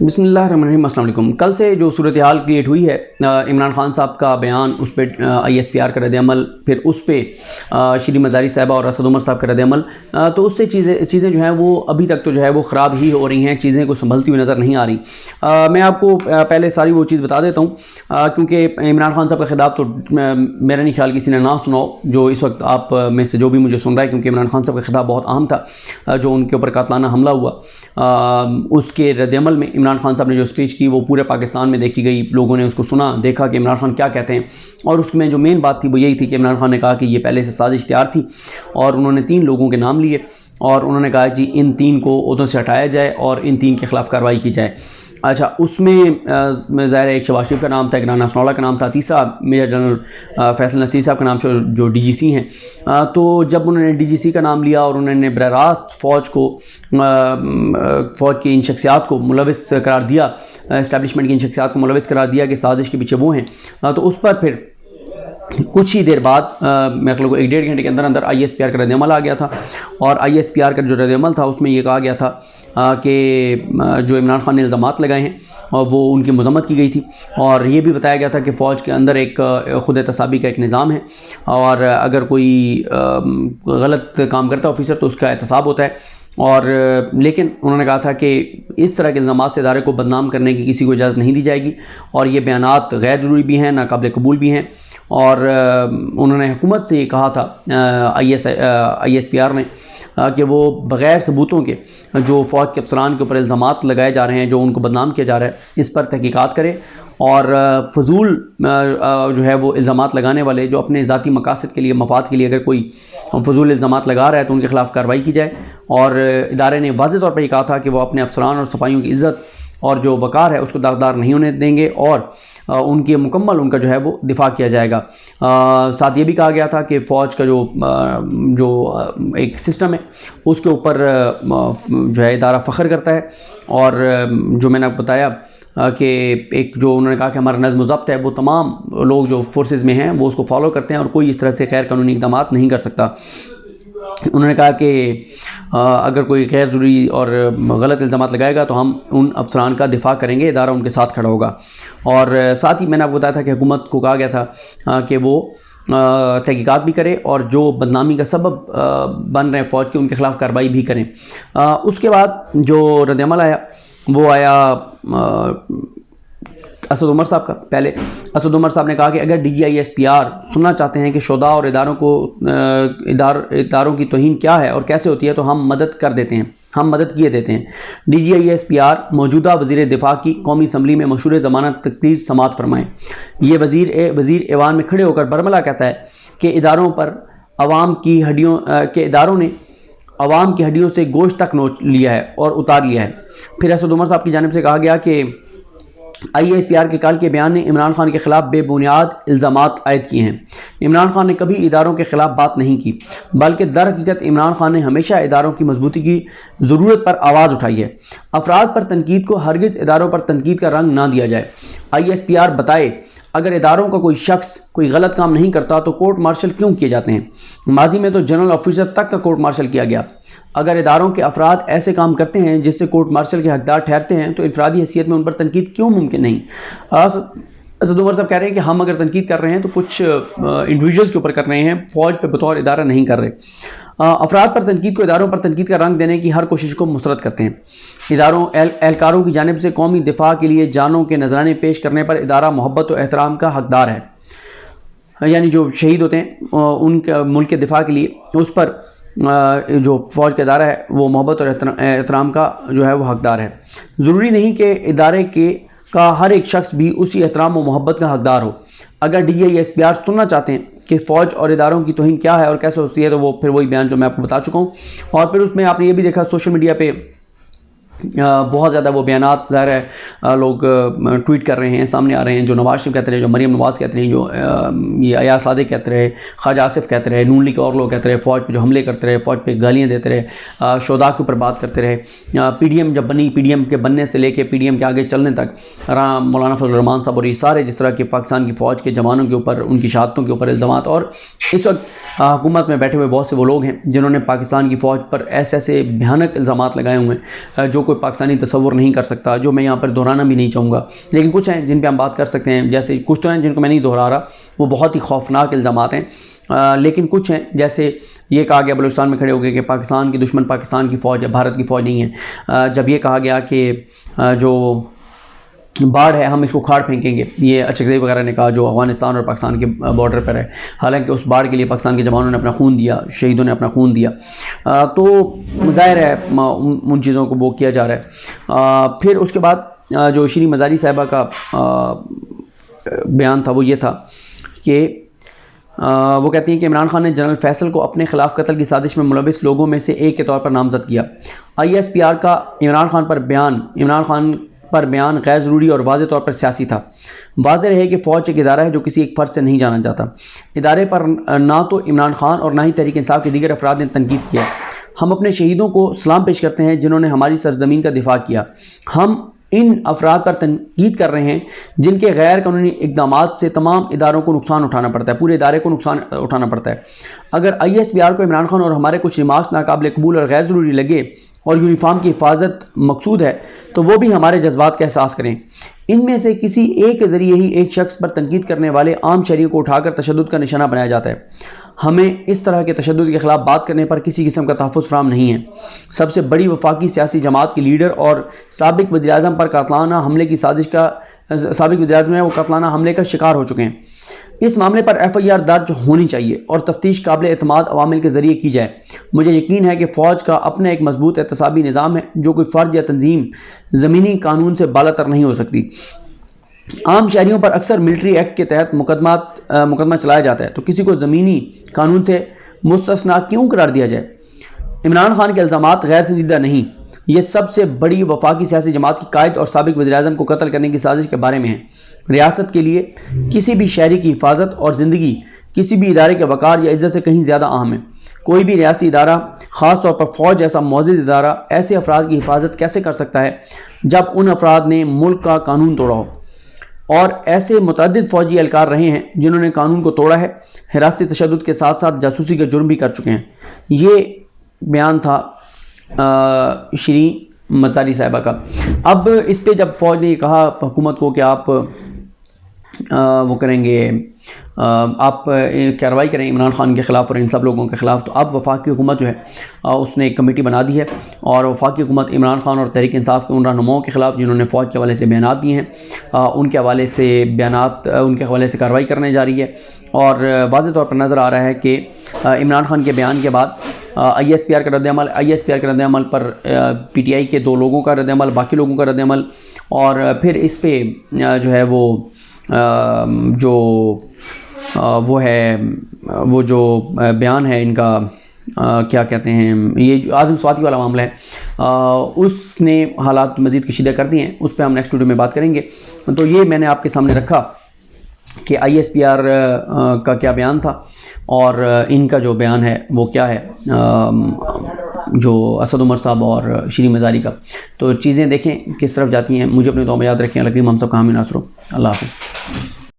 बिस्मिल्लाहिर्रहमानिर्रहीम। अस्सलाम वालेकुम। कल से जो सूरत हाल क्रिएट हुई है, इमरान खान साहब का बयान, उस पर ISPR का रद्द-ए-अमल, फिर उस पर श्री मज़ारी साहिबा और असद उमर साहब का रद्द-ए-अमल, तो उससे चीज़ें जो हैं वो अभी तक तो जो है वो ख़राब ही हो रही हैं, चीज़ें को संभलती हुई नज़र नहीं आ रही। मैं आपको पहले सारी वो चीज़ बता देता हूँ, क्योंकि इमरान खान साहब का खिताब तो मेरा नहीं ख्याल किसी ने ना सुनाओ, जो इस वक्त आप में से जो भी मुझे सुन रहा है, क्योंकि इमरान खान साहब का खिताब बहुत अहम था, जो उनके ऊपर कातलाना हमला हुआ, उसके रद्द-ए-अमल में इमरान खान साहब ने जो स्पीच की वो पूरे पाकिस्तान में देखी गई। लोगों ने उसको सुना, देखा कि इमरान खान क्या कहते हैं, और उसमें जो मेन बात थी वो यही थी कि इमरान खान ने कहा कि ये पहले से साजिश तैयार थी, और उन्होंने 3 लोगों के नाम लिए और उन्होंने कहा कि इन 3 को ओहदों से हटाया जाए और इन 3 के ख़िलाफ़ कार्रवाई की जाए। अच्छा, उसमें ज़ाहिर एक शहबाज शरीफ का नाम था, एक राना सनाउल्लाह का नाम था, तीसरा मेजर जनरल फैसल नसीर साहब का नाम जो DGC हैं। तो जब उन्होंने DGC का नाम लिया और उन्होंने बराह रास्त फ़ौज की इन शख्सियात को मुलविस करार दिया, इस्टेब्लिशमेंट की इन शख्सियात को मुलविस करार दिया कि साजिश के पीछे वो हैं, तो उस पर फिर कुछ ही देर बाद मतलब 1-1.5 घंटे के अंदर अंदर ISPR का रद्द-ए-अमल आ गया था। और ISPR का जो रद्द-ए-अमल था उसमें ये कहा गया था कि जो इमरान खान ने इल्ज़ामात लगाए हैं और वो उनकी मज़म्मत की गई थी, और ये भी बताया गया था कि फ़ौज के अंदर एक खुद तसाबी का एक निज़ाम है, और अगर कोई गलत काम करता है ऑफिसर तो उसका एहतसाब होता है। और लेकिन उन्होंने कहा था कि इस तरह के इल्ज़ामात से इदारे को बदनाम करने की किसी को इजाज़त नहीं दी जाएगी, और ये बयानात गैर ज़रूरी भी हैं, नाकाबिल कबूल भी हैं। और उन्होंने हुकूमत से ये कहा था ISPR ने कि वो बग़ैर सबूतों के जो फ़ौज के अफसरान के ऊपर इल्ज़ामात लगाए जा रहे हैं, जो उनको बदनाम किया जा रहा है, इस पर तहकीकात करे, और फ़जूल जो है वो इल्ज़ामात लगाने वाले जो अपने ज़ाती मकासद के लिए, मफाद के लिए अगर कोई फ़जूल इल्ज़ामात लगा रहा है तो उनके ख़िलाफ़ कार्रवाई की जाए। और इदारे ने वाज़ेह तौर पर यह कहा था कि वो अपने अफसरान और सिपाहियों की इज़्ज़त और जो वक़ार है उसको दागदार नहीं होने देंगे, और उनके मुकम्मल उनका जो है वो दिफा किया जाएगा। साथ ये भी कहा गया था कि फ़ौज का जो एक सिस्टम है उसके ऊपर जो है इदारा फ़ख्र करता है, और जो मैंने आपको बताया कि एक जो उन्होंने कहा कि हमारा नज़्म ज़ब्त है, वो तमाम लोग जो फोर्सेस में हैं वो उसको फॉलो करते हैं और कोई इस तरह से गैर कानूनी इक़दामात नहीं कर सकता। उन्होंने कहा कि अगर कोई गैर ज़रूरी और गलत इल्ज़ामात लगाएगा तो हम उन अफसरान का दिफा करेंगे, इदारा उनके साथ खड़ा होगा। और साथ ही मैंने आपको बताया था कि हुकूमत को कहा गया था कि वो तहकीकात भी करे और जो बदनामी का सबब बन रहे हैं फ़ौज के, उनके ख़िलाफ़ कार्रवाई भी करें। उसके बाद जो रद्द-ए-अमल आया वो आया असद उमर साहब का। पहले असद उमर साहब ने कहा कि अगर DGISPR सुनना चाहते हैं कि शुदा और इदारों की तौहीन क्या है और कैसे होती है, तो हम मदद कर देते हैं, हम मदद किए देते हैं। DGISPR मौजूदा वज़ीर दिफा की कौमी असम्बली में मशहूर ज़मानत तकरीर समात फरमाएँ। ये वज़ीर ऐवान में खड़े होकर बरमला कहता है कि इदारों ने अवाम की हड्डियों से गोश्त तक नोच लिया है और उतार लिया है। फिर असद उमर साहब की जानिब से कहा गया कि ISPR के कल के बयान ने इमरान खान के ख़िलाफ़ बेबुनियाद इल्ज़ामात आयद किए हैं। इमरान खान ने कभी इदारों के ख़िलाफ़ बात नहीं की, बल्कि दर हकीकत इमरान खान ने हमेशा इदारों की मजबूती की ज़रूरत पर आवाज़ उठाई है। अफराद पर तनकीद को हरगिज़ इदारों पर तनकीद का रंग ना दिया जाए। ISPR बताए, अगर इदारों का कोई शख्स कोई गलत काम नहीं करता तो कोर्ट मार्शल क्यों किए जाते हैं? माजी में तो जनरल ऑफिसर तक का कोर्ट मार्शल किया गया। अगर इदारों के अफराद ऐसे काम करते हैं जिससे कोर्ट मार्शल के हकदार ठहरते हैं तो इनफरादी हैसियत में उन पर तनकीद क्यों मुमकिन नहीं? असद उमर साहब कह रहे हैं कि हम अगर तनकीद कर रहे हैं तो कुछ इंडिविजुअल्स के ऊपर कर रहे हैं, फ़ौज पे बतौर इदारा नहीं कर रहे। अफराद पर तनकीद को इदारों पर तनकीद का रंग देने की हर कोशिश को मुस्तरद करते हैं। एहलकारों की जानिब से कौमी दिफा के लिए जानों के नजराने पेश करने पर इदारा मोहब्बत और एहतराम का हकदार है, यानी जो शहीद होते हैं उनके मुल्क के दिफा के लिए, उस पर जो फ़ौज का इदारा है वो मोहब्बत और एहतराम का जो है वो हकदार है। ज़रूरी नहीं कि इदारे का हर एक शख्स भी उसी एहतराम और मोहब्बत का हकदार हो। अगर DGISPR सुनना चाहते हैं कि फ़ौज और इदारों की तौहीन क्या है और कैसे होती है, तो वो फिर वही बयान जो मैं आपको बता चुका हूँ। और फिर उसमें आपने ये भी देखा सोशल मीडिया पे बहुत ज़्यादा वो बयानात ज़ाहिर है लोग ट्वीट कर रहे हैं, सामने आ रहे हैं, जो नवाज शरीफ कहते रहे, जो मरीम नवाज़ कहते रहे, जो ये अयाज सादिक कहते रहे, ख्वाजा आसिफ कहते रहे, नून लीग के और लोग कहते रहे, फ़ौज पे जो हमले करते रहे, फ़ौज पे गालियाँ देते रहे, शोदा के ऊपर बात करते रहे। PDM जब बनी, PDM के बनने से लेके PDM के आगे चलने तक मौलाना फजल रहमान साहब और ये सारे जिस तरह के पाकिस्तान की फ़ौज के जवानों के ऊपर, उनकी शहादतों के ऊपर इल्ज़ामात, और इस वक्त हुकूमत में बैठे हुए बहुत से वो लोग हैं जिन्होंने पाकिस्तान की फ़ौज पर ऐसे ऐसे भयानक इल्ज़ामात लगाए हुए हैं जो कोई पाकिस्तानी तसव्वुर नहीं कर सकता, जो मैं यहाँ पर दोहराना भी नहीं चाहूँगा। लेकिन कुछ हैं जिन पे हम बात कर सकते हैं, जैसे कुछ तो हैं जिनको मैं नहीं दोहरा रहा, वो बहुत ही खौफनाक इल्ज़ामात हैं। लेकिन कुछ हैं जैसे ये कहा गया बलूचिस्तान में खड़े हो गए कि पाकिस्तान की दुश्मन पाकिस्तान की फ़ौज है, भारत की फ़ौज नहीं है। जब ये कहा गया कि जो बाढ़ है हम इसको खाड़ फेंकेंगे, ये अचकज़ई वगैरह ने कहा, जो अफ़गानिस्तान और पाकिस्तान के बॉर्डर पर है। हालांकि उस बाढ़ के लिए पाकिस्तान के जवानों ने अपना खून दिया, शहीदों ने अपना खून दिया। तो ज़ाहिर है उन चीज़ों को वो किया जा रहा है। फिर उसके बाद जो शिरीन मज़ारी साहिबा का बयान था वो ये था कि वो कहती हैं कि इमरान खान ने जनरल फैसल को अपने ख़िलाफ़ कत्ल की साजिश में मुलविस लोगों में से एक के तौर पर नामज़द किया। ISPR का इमरान खान पर बयान गैर ज़रूरी और वाज़ेह तौर पर सियासी था। वाज़ेह है कि फ़ौज एक इदारा है जो किसी एक फ़र्द से नहीं जाना जाता। इदारे पर ना तो इमरान खान और ना ही तहरीक इंसाफ के दीगर अफराद ने तनकीद किया। हम अपने शहीदों को सलाम पेश करते हैं जिन्होंने हमारी सरजमीन का दिफा किया। हम इन अफराद पर तनकीद कर रहे हैं जिनके गैर कानूनी इक़दामात से तमाम इदारों को नुकसान उठाना पड़ता है, पूरे इदारे को नुकसान उठाना पड़ता है। अगर ISPR को इमरान खान और हमारे कुछ रिमार्क्स नाकाबिल कबूल और गैर ज़रूरी लगे और यूनिफॉर्म की हिफाजत मकसूद है तो वो भी हमारे जज्बात का एहसास करें। इनमें से किसी एक के ज़रिए ही एक शख्स पर तनकीद करने वाले आम शहरियों को उठाकर तशद्दुद का निशाना बनाया जाता है। हमें इस तरह के तशद्दुद के ख़िलाफ़ बात करने पर किसी किस्म का तहफ़्फ़ुज़ फ़राहम नहीं है। सबसे बड़ी वफाकी सियासी जमात के लीडर और साबिक़ वज़ीर-ए-आज़म पर कातलाना हमले की साजिश का साबिक़ वज़ीर-ए-आज़म है वो कातलाना हमले का शिकार हो चुके हैं। इस मामले पर FIR दर्ज होनी चाहिए और तफ्तीश काबिल एतमाद अवामिल के ज़रिए की जाए। मुझे यकीन है कि फ़ौज का अपना एक मजबूत एहतसाबी निज़ाम है जो कोई फ़र्द या तंजीम ज़मीनी कानून से बालातर नहीं हो सकती। आम शहरियों पर अक्सर मिलिट्री एक्ट के तहत मुकदमा चलाया जाता है, तो किसी को ज़मीनी कानून से मुस्तस्ना क्यों करार दिया जाए? इमरान खान के इल्ज़ामात गैर संजीदा नहीं, ये सबसे बड़ी वफाकी सियासी जमात की कायद और साबिक़ वज़ीर-ए-आज़म को कत्ल करने की साजिश के बारे में है। रियासत के लिए किसी भी शहरी की हिफाजत और ज़िंदगी किसी भी इदारे के वक़ार या इज़्ज़त से कहीं ज़्यादा अहम है। कोई भी रियासी इदारा, ख़ास तौर पर फ़ौज जैसा मुअज़्ज़ज़ इदारा, ऐसे अफराद की हिफाजत कैसे कर सकता है जब उन अफराद ने मुल्क का कानून तोड़ा हो? और ऐसे मुतअद्दिद फ़ौजी एहलकार रहे हैं जिन्होंने कानून को तोड़ा है, हिरासती तशद्दुद के साथ साथ जासूसी के जुर्म भी कर चुके हैं। ये बयान था शिरीन मज़ारी साहिबा का। अब इस पे जब फ़ौज ने कहा हुकूमत को कि आप वो करेंगे, आप कार्रवाई करें इमरान खान के ख़िलाफ़ और इन सब लोगों के ख़िलाफ़, तो अब वफाकी हुकूमत जो है उसने एक कमेटी बना दी है और वफाकी हुकूमत इमरान खान और तहरीक इंसाफ के उन रहनुमाओं के ख़िलाफ़ जिन्होंने फ़ौज के हवाले से बयानात दिए हैं उनके हवाले से कार्रवाई करने जा रही है। और वाज़ेह तौर पर नज़र आ रहा है कि इमरान खान के बयान के बाद ISPR का रद्द-ए-अमल पर PTI के 2 लोगों का रद्द-ए-अमल, बाकी लोगों का रद्द-ए-अमल, और फिर इस पे जो है वो जो बयान है इनका क्या कहते हैं, ये जो आज़म स्वाति वाला मामला है उसने हालात मज़ीद कशीदा कर दिए हैं। उस पर हम नेक्स्ट वीडियो में बात करेंगे। तो ये मैंने आपके सामने रखा कि ISPR का क्या बयान था और इनका जो बयान है वो क्या है, जो असद उमर साहब और शिरीन मज़ारी का। तो चीज़ें देखें किस तरफ जाती हैं। मुझे अपने दुआ में याद रखें। अल्लाह हम सब का हामी नासरो। अल्लाह हाफ़िज़।